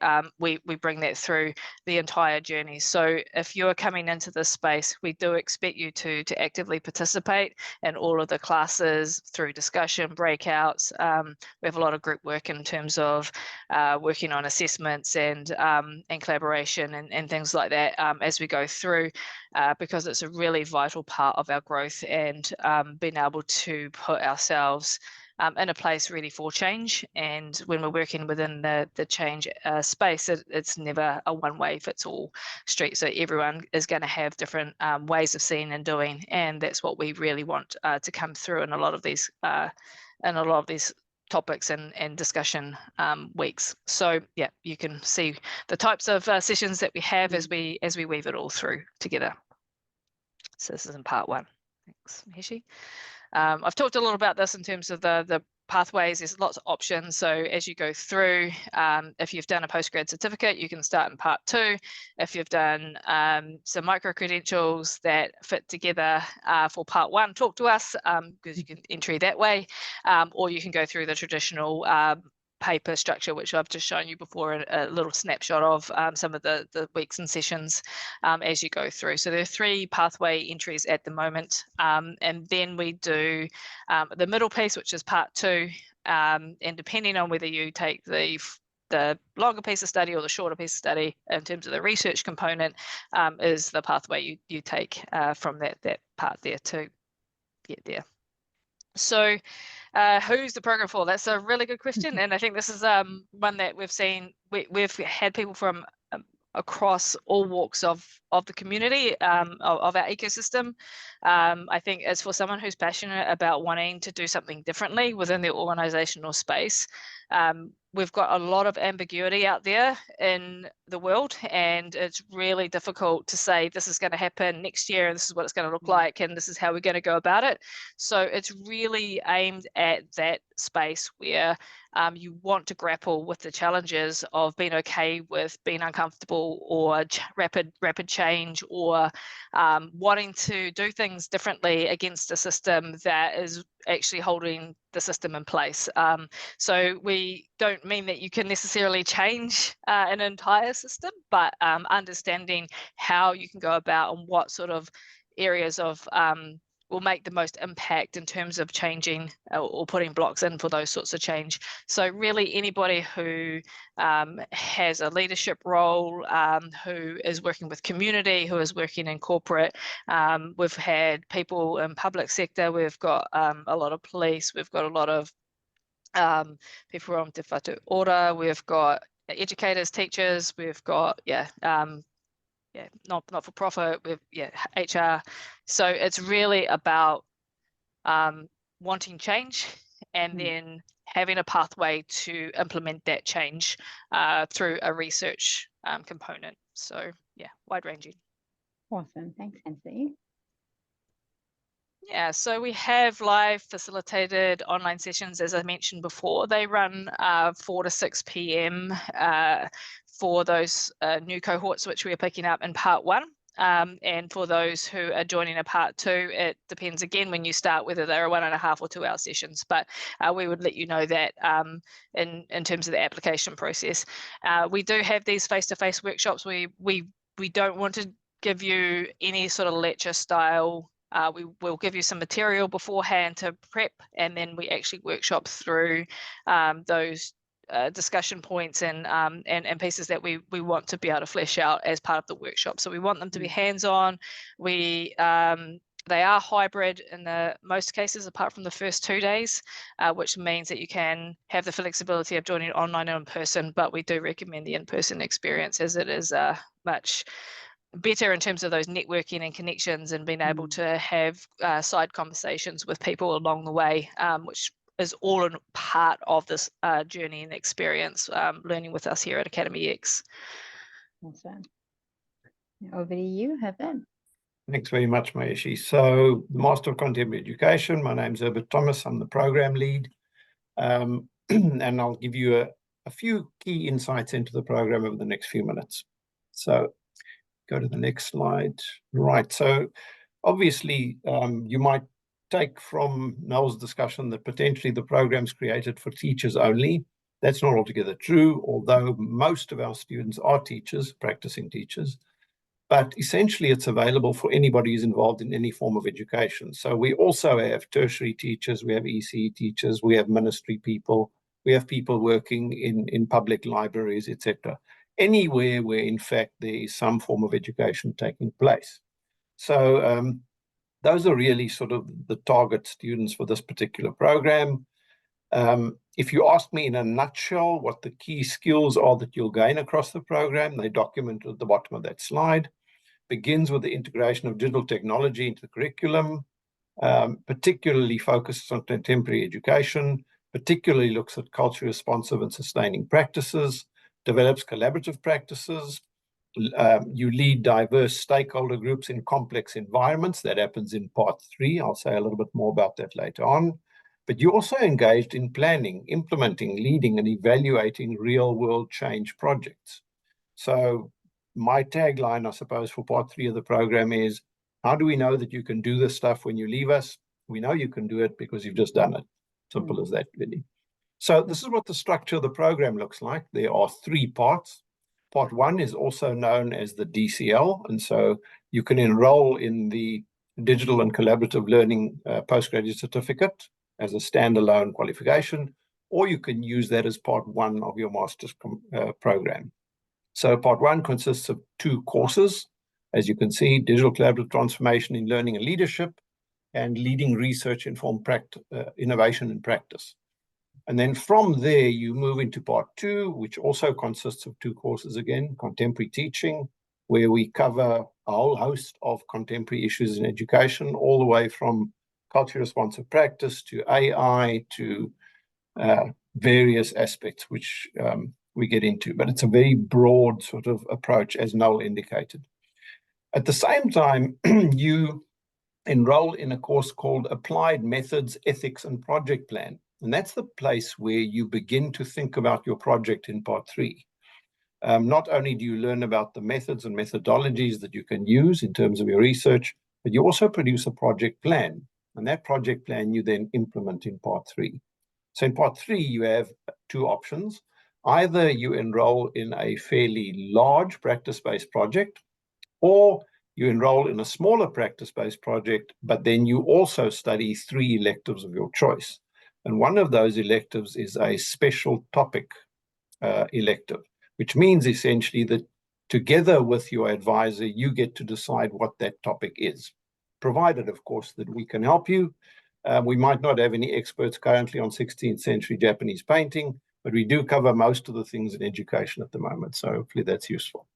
bring that through the entire journey. So if you're coming into this space, we do expect you to actively participate in all of the classes through discussion, breakouts. We have a lot of group work in terms of working on assessments and collaboration and things like that as we go through, because it's a really vital part of our growth and being able to put ourselves in a place ready for change. And when we're working within the change space, it's never a one-way fits all street. So everyone is going to have different ways of seeing and doing, and that's what we really want to come through in a lot of these topics and discussion weeks. So yeah, you can see the types of sessions that we have as we weave it all through together. So this is in part 1. Thanks, Maheshi. I've talked a lot about this in terms of the pathways. There's lots of options. So as you go through, if you've done a postgrad certificate, you can start in part 2. If you've done some micro credentials that fit together for part 1, talk to us, because you can entry that way, or you can go through the traditional paper structure, which I've just shown you before, a little snapshot of some of the weeks and sessions as you go through. So there are 3 pathway entries at the moment, and then we do the middle piece, which is part 2, and depending on whether you take the longer piece of study or the shorter piece of study in terms of the research component, is the pathway you take from that part there to get there. So Who's the program for? That's a really good question, and I think this is one that we've seen. We've had people from across all walks of the community, of our ecosystem. I think as for someone who's passionate about wanting to do something differently within the organisational space, we've got a lot of ambiguity out there in the world, and it's really difficult to say this is going to happen next year and this is what it's going to look like and this is how we're going to go about it. So it's really aimed at that space where you want to grapple with the challenges of being okay with being uncomfortable or rapid change, or wanting to do things differently against a system that is actually holding the system in place. So we don't mean that you can necessarily change an entire system, but understanding how you can go about and what sort of areas of will make the most impact in terms of changing or putting blocks in for those sorts of change. So really anybody who has a leadership role, who is working with community, who is working in corporate, we've had people in public sector, we've got a lot of police, we've got a lot of people on Te Whatu Ora, we've got educators, teachers, we've got not for profit, with HR. So it's really about wanting change and then having a pathway to implement that change through a research component. So wide ranging. Awesome, thanks, Nancy. Yeah, so we have live facilitated online sessions, as I mentioned before. They run 4 to 6 p.m. For those new cohorts which we are picking up in part 1. And for those who are joining a part 2, it depends again when you start whether they're 1.5 or 2 hour sessions, but we would let you know that in terms of the application process. We do have these face-to-face workshops. We don't want to give you any sort of lecture style. We will give you some material beforehand to prep, and then we actually workshop through those discussion points and pieces that we want to be able to flesh out as part of the workshop. So we want them to be hands-on. They are hybrid in the most cases, apart from the first 2 days, which means that you can have the flexibility of joining online and in person, but we do recommend the in-person experience as it is much better in terms of those networking and connections and being able to have side conversations with people along the way, which is all in part of this journey and experience learning with us here at academyEX. Awesome. Over to you, Herbert. Thanks very much, Maeshi. So, Master of Contemporary Education, my name's Herbert Thomas, I'm the program lead, and I'll give you a few key insights into the program over the next few minutes. So, go to the next slide. Right, so obviously you might take from Noel's discussion that potentially the program's created for teachers only. That's not altogether true, although most of our students are teachers, practicing teachers. But essentially it's available for anybody who's involved in any form of education. So we also have tertiary teachers, we have ECE teachers, we have ministry people, we have people working in public libraries, etc. Anywhere where in fact there is some form of education taking place. So those are really sort of the target students for this particular program. If you ask me in a nutshell what the key skills are that you'll gain across the program, they documented at the bottom of that slide. Begins with the integration of digital technology into the curriculum, particularly focuses on contemporary education, particularly looks at culturally responsive and sustaining practices, develops collaborative practices. You lead diverse stakeholder groups in complex environments. That happens in part 3. I'll say a little bit more about that later on. But you're also engaged in planning, implementing, leading, and evaluating real-world change projects. So my tagline, I suppose, for part 3 of the program is, how do we know that you can do this stuff when you leave us? We know you can do it because you've just done it. Simple as that, really. So this is what the structure of the program looks like. There are 3 parts. Part 1 is also known as the DCL, and so you can enroll in the Digital and Collaborative Learning Postgraduate Certificate as a standalone qualification, or you can use that as part 1 of your master's program. So part 1 consists of 2 courses, as you can see, Digital Collaborative Transformation in Learning and Leadership, and leading research informed innovation in practice. And then from there, you move into part 2, which also consists of 2 courses again, contemporary teaching, where we cover a whole host of contemporary issues in education, all the way from culture responsive practice to AI to various aspects, which we get into. But it's a very broad sort of approach, as Noel indicated. At the same time, you enroll in a course called Applied Methods, Ethics and Project Plan. And that's the place where you begin to think about your project in part 3. Not only do you learn about the methods and methodologies that you can use in terms of your research, but you also produce a project plan. And that project plan you then implement in part 3. So in part 3, you have 2 options. Either you enroll in a fairly large practice-based project, or you enroll in a smaller practice-based project, but then you also study 3 electives of your choice. And one of those electives is a special topic elective, which means essentially that together with your advisor, you get to decide what that topic is, provided, of course, that we can help you. We might not have any experts currently on 16th century Japanese painting, but we do cover most of the things in education at the moment. So hopefully that's useful.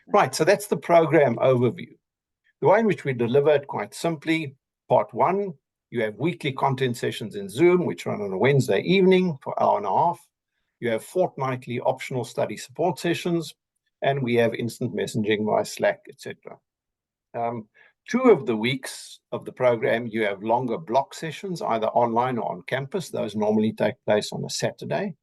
Right, so that's the program overview. The way in which we deliver it, quite simply, part 1, you have weekly content sessions in Zoom, which run on a Wednesday evening for an hour and a half. You have fortnightly optional study support sessions, and we have instant messaging via Slack, etc. 2 of the weeks of the program, you have longer block sessions, either online or on campus. Those normally take place on a Saturday.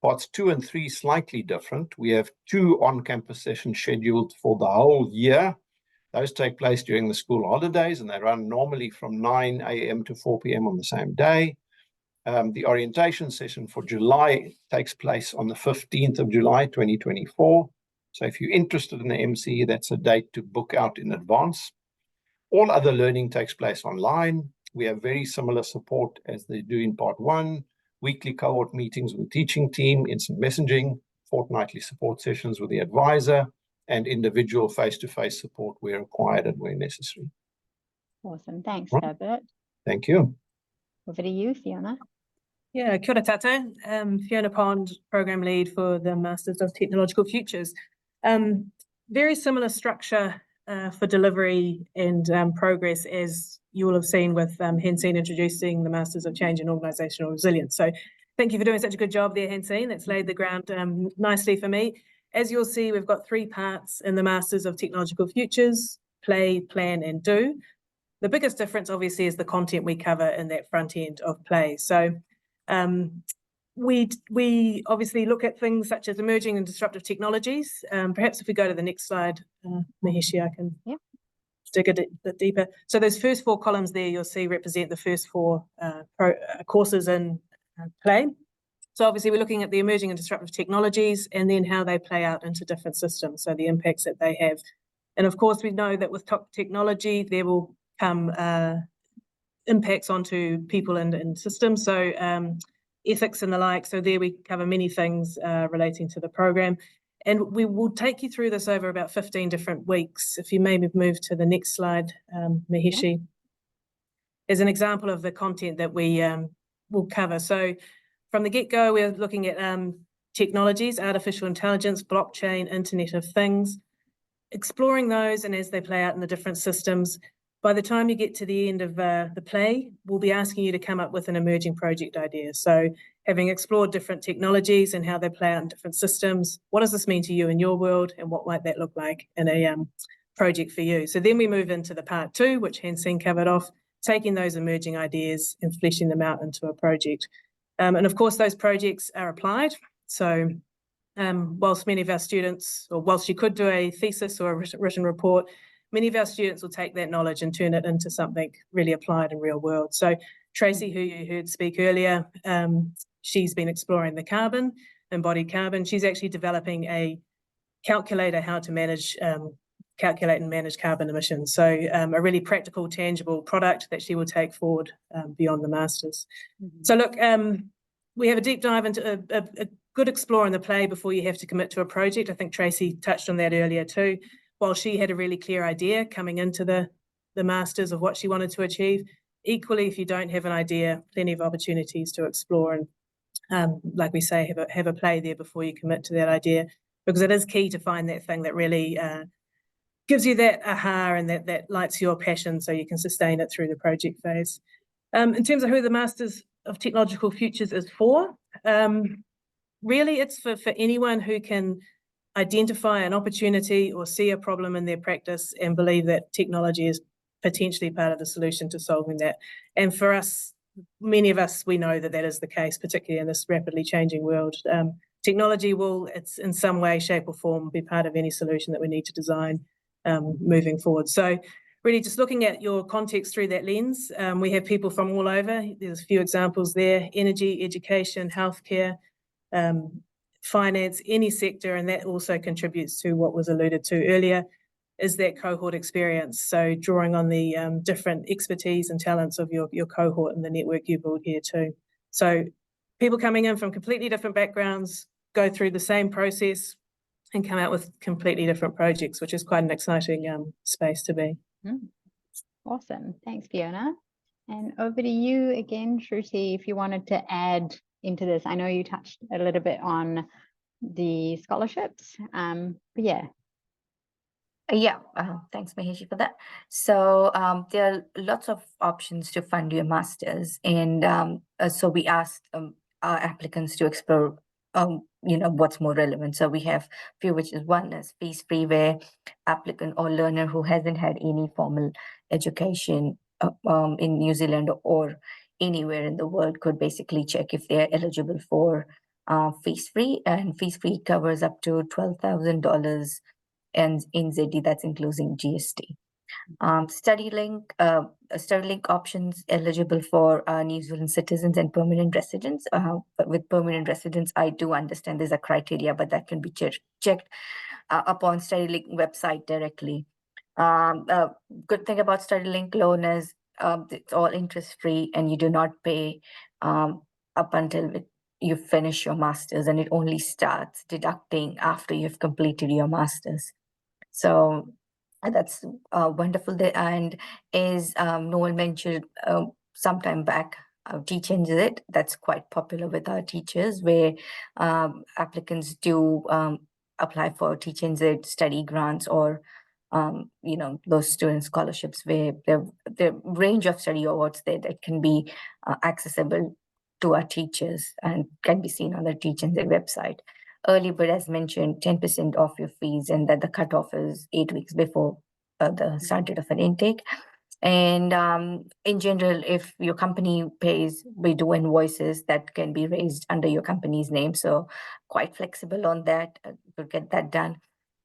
Parts 2 and 3, slightly different. We have 2 on-campus sessions scheduled for the whole year. Those take place during the school holidays, and they run normally from 9 a.m. to 4 p.m. on the same day. The orientation session for July takes place on the 15th of July, 2024. So if you're interested in the MC, that's a date to book out in advance. All other learning takes place online. We have very similar support as they do in part 1, weekly cohort meetings with the teaching team, instant messaging, fortnightly support sessions with the advisor, and individual face-to-face support where required and where necessary. Awesome. Thanks, Right. Herbert. Thank you. Over to you, Fiona. Yeah, kia ora tātou. Fiona Pond, Program Lead for the Masters of Technological Futures. Very similar structure for delivery and progress as you will have seen with Hansine introducing the Masters of Change and Organisational Resilience. So thank you for doing such a good job there, Hansine. That's laid the ground nicely for me. As you'll see, we've got 3 parts in the Masters of Technological Futures: play, plan and do. The biggest difference obviously is the content we cover in that front end of play. So we obviously look at things such as emerging and disruptive technologies. Perhaps if we go to the next slide, Maheshi, I can dig a bit deeper. So those first 4 columns there you'll see represent the first 4 courses in play. So obviously we're looking at the emerging and disruptive technologies and then how they play out into different systems, so the impacts that they have. And of course we know that with technology there will come impacts onto people and systems, so ethics and the like. So there we cover many things relating to the program. And we will take you through this over about 15 different weeks. If you maybe move to the next slide, Maheshi. As an example of the content that we will cover. So from the get-go, we're looking at technologies, artificial intelligence, blockchain, Internet of Things, exploring those and as they play out in the different systems. By the time you get to the end of the play, we'll be asking you to come up with an emerging project idea. So having explored different technologies and how they play out in different systems, what does this mean to you in your world and what might that look like in a project for you? So then we move into the part 2, which Hansine covered off, taking those emerging ideas and fleshing them out into a project. And of course, those projects are applied. So whilst many of our students, or whilst you could do a thesis or a written report, many of our students will take that knowledge and turn it into something really applied in real world. So Tracy, who you heard speak earlier, she's been exploring the carbon, embodied carbon. She's actually developing a calculator how to manage, calculate and manage carbon emissions. So a really practical, tangible product that she will take forward beyond the Masters. So look, we have a deep dive into a good explore in the play before you have to commit to a project. I think Tracy touched on that earlier too. While she had a really clear idea coming into the Masters of what she wanted to achieve, equally, if you don't have an idea, plenty of opportunities to explore and, like we say, have a play there before you commit to that idea, because it is key to find that thing that really gives you that aha and that lights your passion so you can sustain it through the project phase. In terms of who the Masters of Technological Futures is for, really it's for anyone who can identify an opportunity or see a problem in their practice and believe that technology is potentially part of the solution to solving that. And for us, many of us, we know that that is the case, particularly in this rapidly changing world. Technology will, it's in some way, shape or form, be part of any solution that we need to design moving forward. So really just looking at your context through that lens, we have people from all over. There's a few examples there: energy, education, healthcare, finance, any sector, and that also contributes to what was alluded to earlier, is that cohort experience. So drawing on the different expertise and talents of your cohort and the network you build here too. So people coming in from completely different backgrounds go through the same process and come out with completely different projects, which is quite an exciting space to be. Awesome. Thanks, Fiona. And over to you again, Shruti, if you wanted to add into this. I know you touched a little bit on the scholarships, but yeah. Thanks, Maheshi, for that. So there are lots of options to fund your masters, and so we asked our applicants to explore, what's more relevant. So we have a few, which is one is fees-free, where applicant or learner who hasn't had any formal education in New Zealand or anywhere in the world could basically check if they're eligible for fees-free, and fees-free covers up to $12,000. And in ZD, that's including GST. StudyLink options eligible for New Zealand citizens and permanent residents. But with permanent residents, I do understand there's a criteria, but that can be checked upon StudyLink website directly. Good thing about StudyLink loan is it's all interest-free, and you do not pay up until you finish your master's, and it only starts deducting after you've completed your master's. So that's wonderful. And as Noel mentioned sometime back, Teach-NZ it, that's quite popular with our teachers, where applicants do apply for Teach-NZ study grants or those student scholarships, where the range of study awards there that can be accessible to our teachers and can be seen on the Teach-NZ website. Early bird, as mentioned, 10% off your fees, and that the cutoff is 8 weeks before the start date of an intake. And in general, if your company pays, we do invoices that can be raised under your company's name. So quite flexible on that to get that done.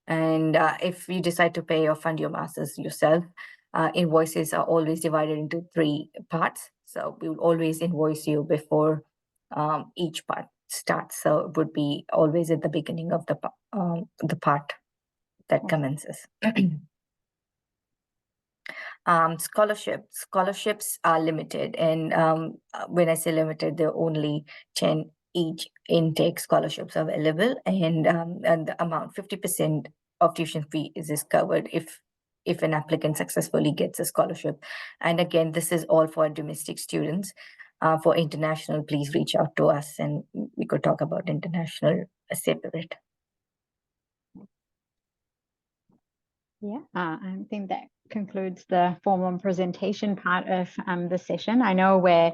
And if you decide to pay or fund your masters yourself, invoices are always divided into 3 parts. So we will always invoice you before each part starts. So it would be always at the beginning of the part that commences. Scholarships are limited, and when I say limited, there are only 10 each intake scholarships available, and the amount 50% of tuition fee is covered if an applicant successfully gets a scholarship. And again, this is all for domestic students. For international, please reach out to us, and we could talk about international separate. Yeah, I think that concludes the formal presentation part of the session. I know we're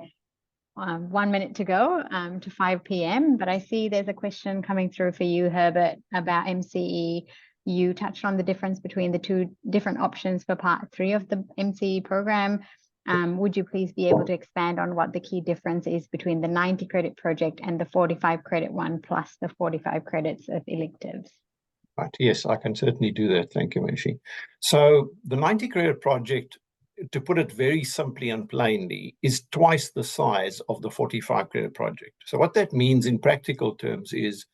1 minute to go to 5 p.m, but I see there's a question coming through for you, Herbert, about MCE. You touched on the difference between the 2 different options for part 3 of the MCE program. Would you please be able to expand on what the key difference is between the 90 credit project and the 45 credit one, plus the 45 credits of electives? Right, yes, I can certainly do that. Thank you, Maheshi. So the 90 credit project, to put it very simply and plainly, is twice the size of the 45 credit project. So what that means in practical terms is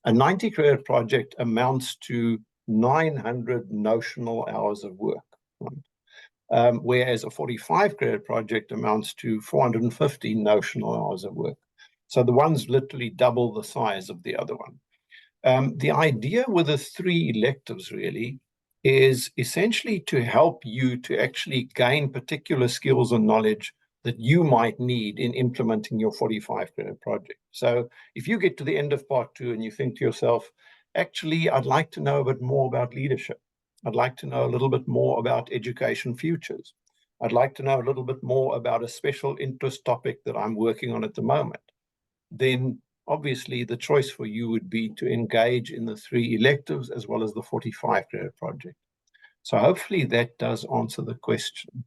a 90 credit project amounts to 900 notional hours of work. Whereas a 45 credit project amounts to 450 notional hours of work. So the one's literally double the size of the other one. The idea with the 3 electives really is essentially to help you to actually gain particular skills and knowledge that you might need in implementing your 45 credit project. So if you get to the end of part 2 and you think to yourself, actually, I'd like to know a bit more about leadership. I'd like to know a little bit more about education futures. I'd like to know a little bit more about a special interest topic that I'm working on at the moment. Then obviously the choice for you would be to engage in the 3 electives as well as the 45 credit project. So hopefully that does answer the question.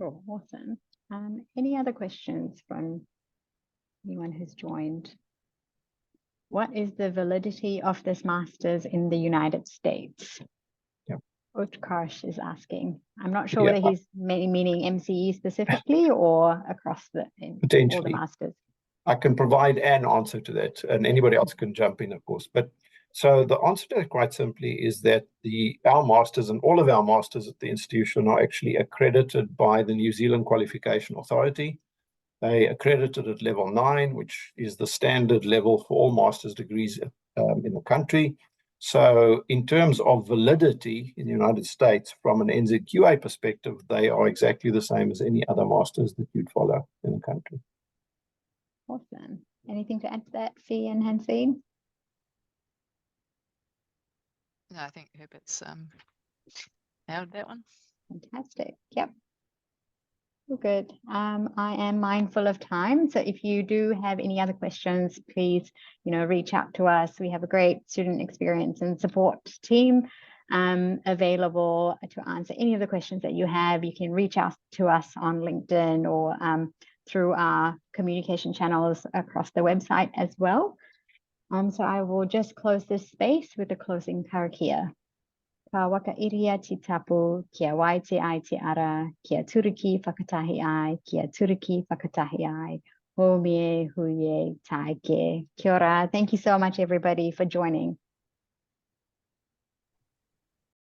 Cool, awesome. Any other questions from anyone who's joined? What is the validity of this master's in the United States? Yeah. Utkarsh is asking. I'm not sure whether he's meaning MCE specifically or across all the masters. I can provide an answer to that, and anybody else can jump in, of course. But so the answer to that quite simply is that our masters and all of our masters at the institution are actually accredited by the New Zealand Qualification Authority. They accredited at level 9, which is the standard level for all master's degrees in the country. So in terms of validity in the United States, from an NZQA perspective, they are exactly the same as any other masters that you'd follow in the country. Awesome. Anything to add to that, Fee and Hansine? No, I think Herbert's nailed that one. Fantastic. Yep. All good. I am mindful of time, so if you do have any other questions, please, reach out to us. We have a great student experience and support team available to answer any of the questions that you have. You can reach out to us on LinkedIn or through our communication channels across the website as well. So I will just close this space with a closing karakia. Ka waka iria ti tapu, kia wai te ai te ara, kia turiki whakatahi ai, kia turiki whakatahi ai, ho mie huye taike. Kia ora. Thank you so much, everybody, for joining.